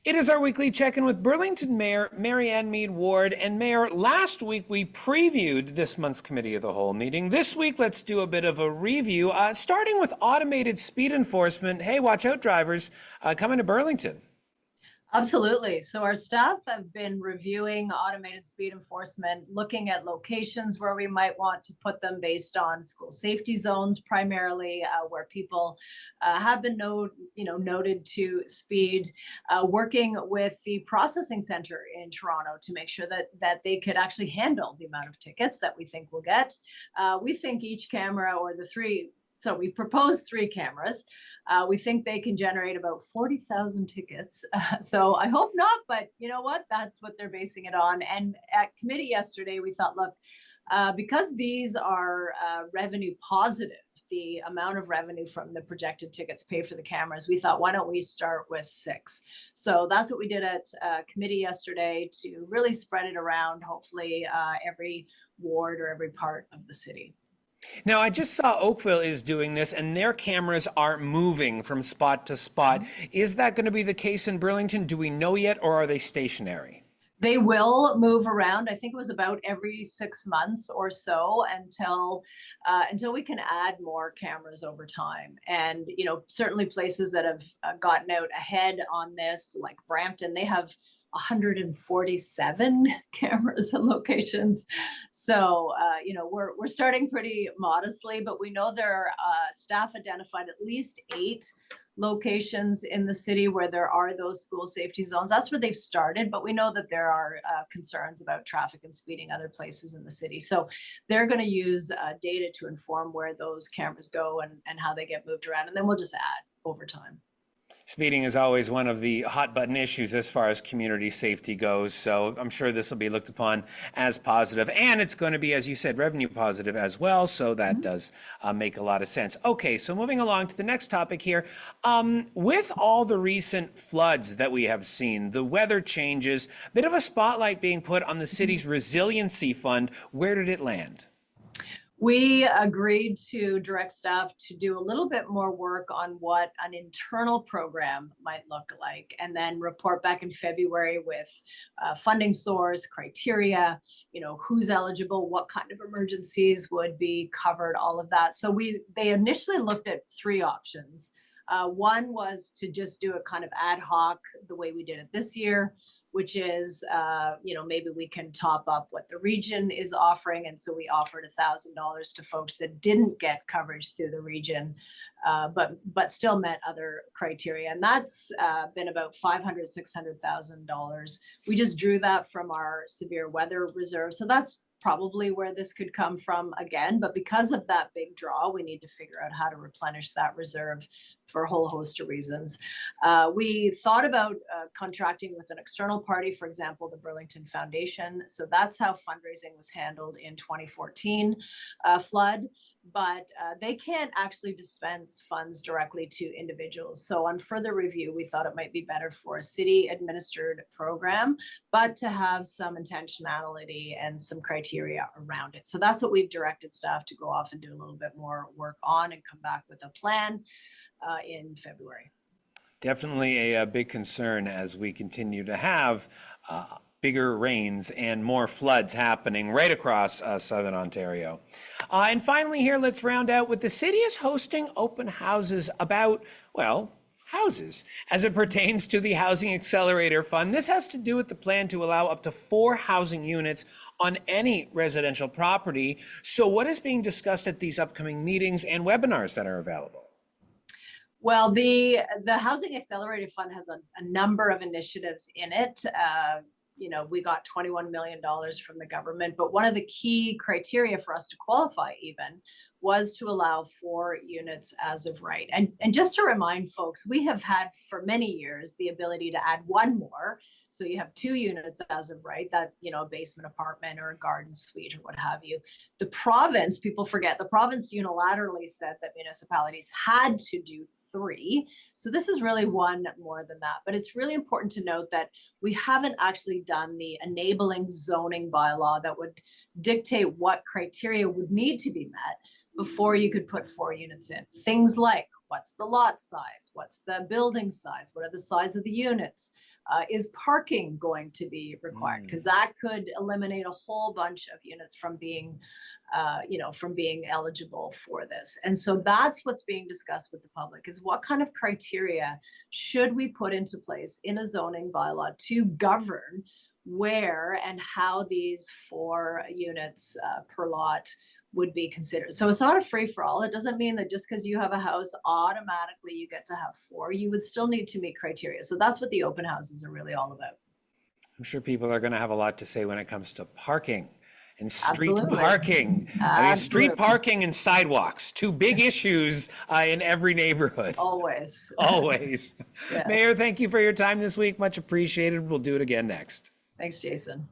It is our weekly check-in with Burlington Mayor Marianne Meed Ward. And Mayor, last week we previewed this month's Committee of the Whole meeting. This week, let's do a bit of a review, starting with automated speed enforcement. Hey, watch out, drivers, coming to Burlington. Absolutely. So our staff have been reviewing automated speed enforcement, looking at locations where we might want to put them based on school safety zones, primarily where people have been noted to speed. Working with the processing center in Toronto to make sure that they could actually handle the amount of tickets that we think we'll get. We think each camera or the three. So we've proposed 3 cameras. We think they can generate about 40,000 tickets. So I hope not, but you know what? That's what they're basing it on. And at committee yesterday, we thought, look, because these are revenue positive, the amount of revenue from the projected tickets pay for the cameras, we thought, why don't we start with 6? So that's what we did at committee yesterday to really spread it around, hopefully every ward or every part of the city. Now, I just saw Oakville is doing this, and their cameras are moving from spot to spot. Is that going to be the case in Burlington? Do we know yet, or are they stationary? They will move around. I think it was about every 6 months or so until we can add more cameras over time. And certainly places that have gotten out ahead on this, like Brampton, they have 147 cameras and locations. So, we're starting pretty modestly, but we know there are staff identified at least 8 locations in the city where there are those school safety zones. That's where they've started, but we know that there are concerns about traffic and speeding other places in the city. So they're going to use data to inform where those cameras go and how they get moved around. And then we'll just add over time. Speeding is always one of the hot button issues as far as community safety goes. So I'm sure this will be looked upon as positive, and it's going to be, as you said, revenue positive as well. So that does make a lot of sense. Okay, so moving along to the next topic here. With all the recent floods that we have seen, the weather changes, a bit of a spotlight being put on the city's Resiliency Fund. Where did it land? We agreed to direct staff to do a little bit more work on what an internal program might look like, and then report back in February with funding source, criteria, who's eligible, what kind of emergencies would be covered, all of that. So they initially looked at 3 options. One was to just do it kind of ad hoc the way we did it this year, which is, maybe we can top up what the region is offering. And so we offered $1,000 to folks that didn't get coverage through the region, but still met other criteria. And that's been about $500,000, $600,000. We just drew that from our severe weather reserve. So that's probably where this could come from again. But because of that big draw, we need to figure out how to replenish that reserve for a whole host of reasons. We thought about contracting with an external party, for example, the Burlington Foundation. So that's how fundraising was handled in 2014 flood. But they can't actually dispense funds directly to individuals. So on further review, we thought it might be better for a city administered program, but to have some intentionality and some criteria around it. So that's what we've directed staff to go off and do a little bit more work on and come back with a plan in February. Definitely a big concern as we continue to have bigger rains and more floods happening right across southern Ontario. And finally here, let's round out with the city is hosting open houses about, well, houses as it pertains to the Housing Accelerator Fund. This has to do with the plan to allow up to 4 housing units on any residential property. So what is being discussed at these upcoming meetings and webinars that are available? Well, the Housing Accelerator Fund has a number of initiatives in it. We got $21 million from the government, but one of the key criteria for us to qualify even was to allow 4 units as of right. And just to remind folks, we have had for many years the ability to add 1 more. So you have 2 units as of right, that, a basement apartment or a garden suite or what have you. The province, people forget, the province unilaterally said that municipalities had to do 3. So this is really 1 more than that. But it's really important to note that we haven't actually done the enabling zoning bylaw that would dictate what criteria would need to be met before you could put 4 units in. Things like What's the lot size? What's the building size? What are the size of the units? Is parking going to be required? Because that could eliminate a whole bunch of units from being, from being eligible for this. And so that's what's being discussed with the public, is what kind of criteria should we put into place in a zoning bylaw to govern where and how these 4 units per lot would be considered. So it's not a free-for-all. It doesn't mean that just because you have a house, automatically you get to have 4. You would still need to meet criteria. So that's what the open houses are really all about. I'm sure people are going to have a lot to say when it comes to parking and street Absolutely. parking. I mean, street Absolutely. parking and sidewalks, 2 big issues in every neighborhood. Always. Always. Yeah. Mayor, thank you for your time this week. Much appreciated. We'll do it again next. Thanks, Jason.